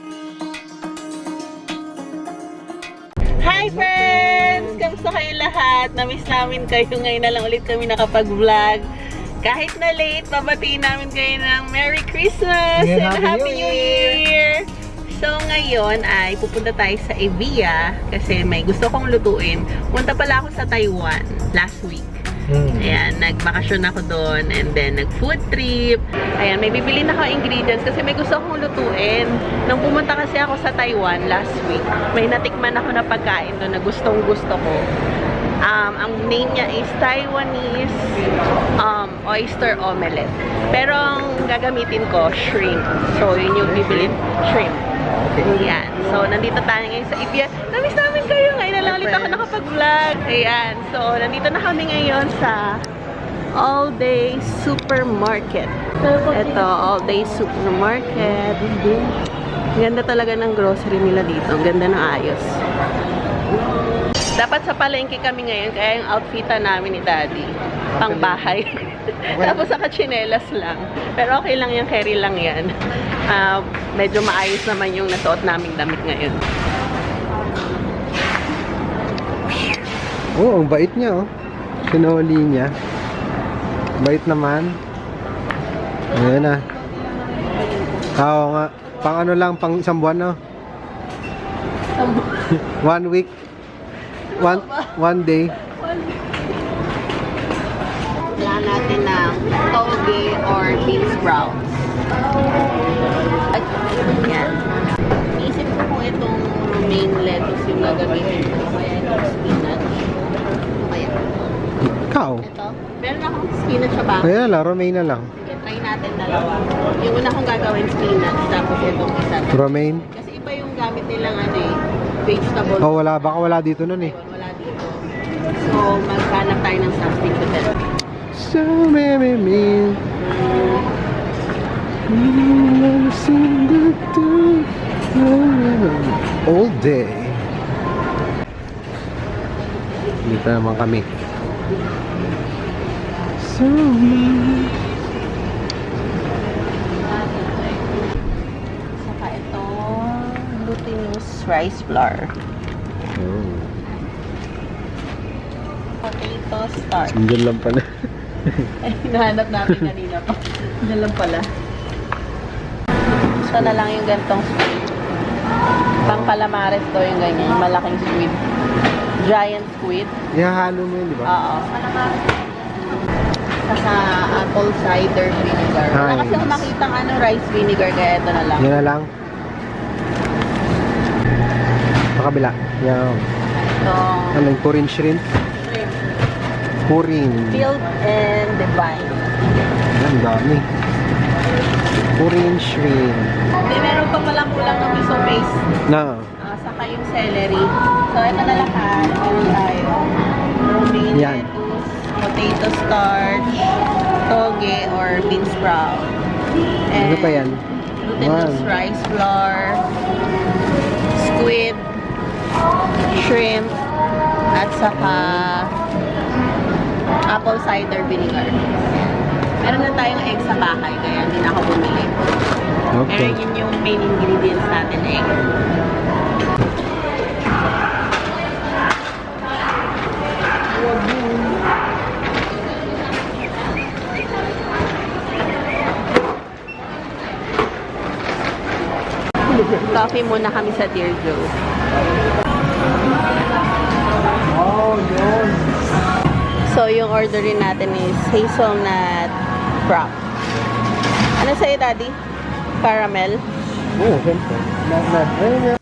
Hi friends! Kamusta kayo lahat? Namiss namin kayo. Ngayon na lang ulit kami nakapag-vlog. Kahit na late, babatiin namin kayo ng Merry Christmas and Happy New Year! So ngayon ay pupunta tayo sa Evia kasi may gusto kong lutuin. Punta pala ako sa Taiwan last week. Ayan, nagbakasyon ako doon and then nag-food trip. Ayan, may bibili na ako ingredients kasi may gusto akong lutuin. Nung pumunta kasi ako sa Taiwan last week, may natikman ako na pagkain doon na gustong-gusto ko. Ang name niya is Taiwanese oyster omelette. Pero ang gagamitin ko, shrimp. So, yun yung bibili, shrimp. Ayan. So, nandito tayo ngayon sa Evia. Namiss namin kayo. Ngayon na lang ulit ako nakapag-vlog. Ayan. So, nandito na kami ngayon sa All Day Supermarket. Ito, All Day Supermarket. Ganda talaga ng grocery nila dito. Ganda ng ayos. Dapat sa palengke kami ngayon, kaya yung outfitan namin ni Daddy. Pang bahay. Tapos sa kachinelas lang. Pero okay lang yan, carry lang yan. Medyo maayos naman yung nasuot naming damit ngayon. Oh, ang bait niya oh. Sinuli niya. Bait naman. Ayan na. Oo nga. Pang ano lang, pang isang buwan no? 1 week. One day. Kailangan natin ng toge or bean sprouts. At yan. Isip ko kung itong romaine lettuce yung gagamitin ko. Kaya itong spinach. Kaya. Ikaw? Ito. Meron akong spinach sa bahay. Kaya lang, romaine na lang. Sige, try natin dalawa. Yung una kong gagawin spinach, tapos itong isa. Romaine? Kasi iba yung gamit nilang ano eh, vegetable. Oh, wala. Baka wala dito nun eh. Wala dito. So, maghanap tayo ng something to tell. So, me. All day. Dito naman kami. So, Saka ito, glutinous rice flour. Potato starch. Diyan lang pala. Ay, hinahanap natin kanina pa. Diyan lang pala. Ito na lang yung gantong squid. Pang calamares to yung ganyan, yung malaking squid. Giant squid. Ihahalo mo yun, di ba? Oo. Saka apple cider vinegar. Wala kasi ako makitang rice vinegar, kaya ito na lang. Yan na lang. Pakabila. Yan. Ito, Ano yung Korean shrimp? Korean. Field and Divine. Ang dami. Korean shrimp. Hindi, meron pa palang kulang ng miso paste. Na. Saka yung celery. So, ito na lahat. Meron tayo. Romaine Yan. lettuce, potato starch, toge or bean sprout. And Ano pa yan? glutinous Wow. rice flour, squid, shrimp, at saka apple cider vinegar. Meron na tayong egg sa bahay, kaya hindi na ako bumili. Okay. Pero yun yung main ingredients natin, egg. Coffee muna kami sa Dear Joe. Oh, yun. So, yung orderin natin is hazelnut frap. Ano sa'yo, Daddy? Caramel? Oh, siyempre. Ayun.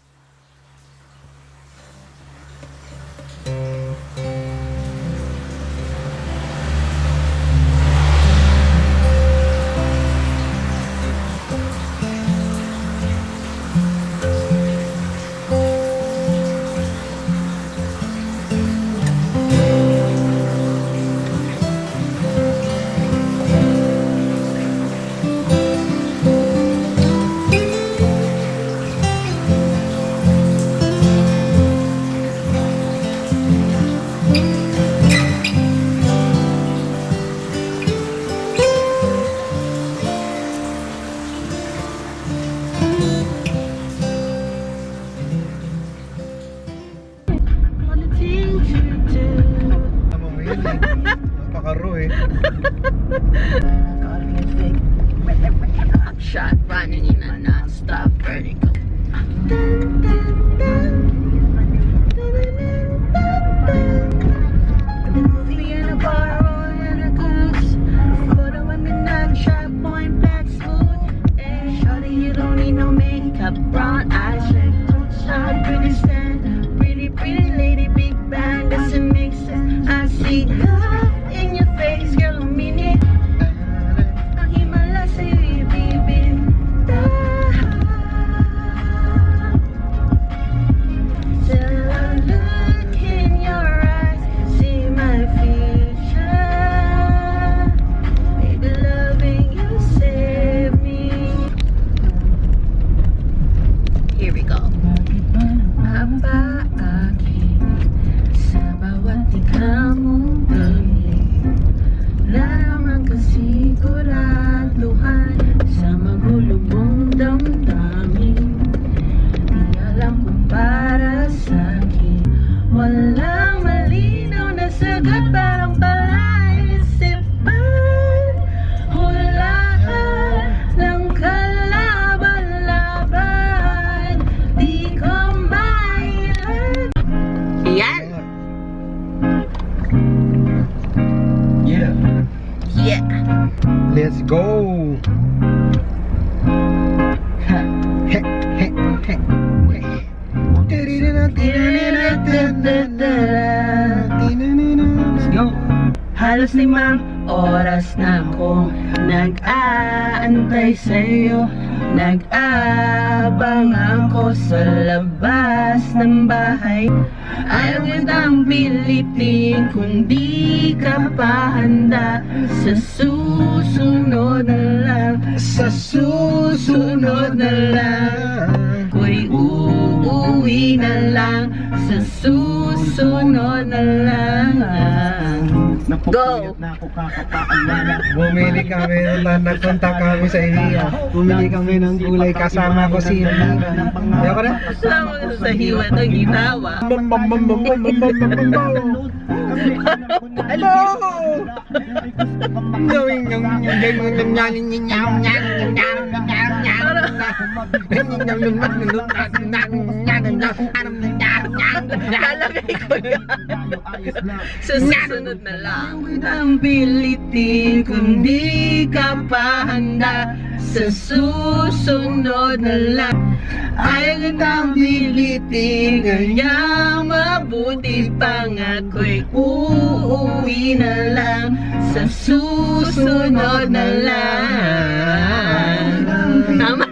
Brown eyes, shine, pretty stand, pretty lady, big bang, doesn't make sense. I see God in your face, girl, I mean it. Ang himala sa'yo, ibibinta. Till I look in your eyes, see my future. Baby, loving you save me. Here we go. Mapaakit sa bawat ikaw mong piling. Naramang kasiguraduhan sa magulong mong damdamin. Di alam kung para sa'kin walang malinaw na sagot, parang palaisipan. Hulaan lang kalaban-laban, di ko mailan. Yan! Yeah. Yeah! Let's go! Let's go! Halos 5 oras na akong nag-aantay sa'yo. Nag-abang ako sa labas ng bahay. Ayaw kitang pilitin kung di ka pa handa. Sa susunod na lang, Sa susunod na lang, ako'y uuwi na lang. Sa susunod na lang. Go! bumili kami na nagpunta kami sa Ihiya. Bumili kami ng gulay kasama ko si Ihiya. Ayaw ko na? Sama ka sa hiwa ng ginawa. Hello! Lalagay ko yan. Sa susunod na lang. Ang pilitin kung di ka pa handa. Sa susunod na lang. Ayaw kitang pilitin, kaya mabuti pang ako'y uuwi na lang. Sa susunod na lang. Tama.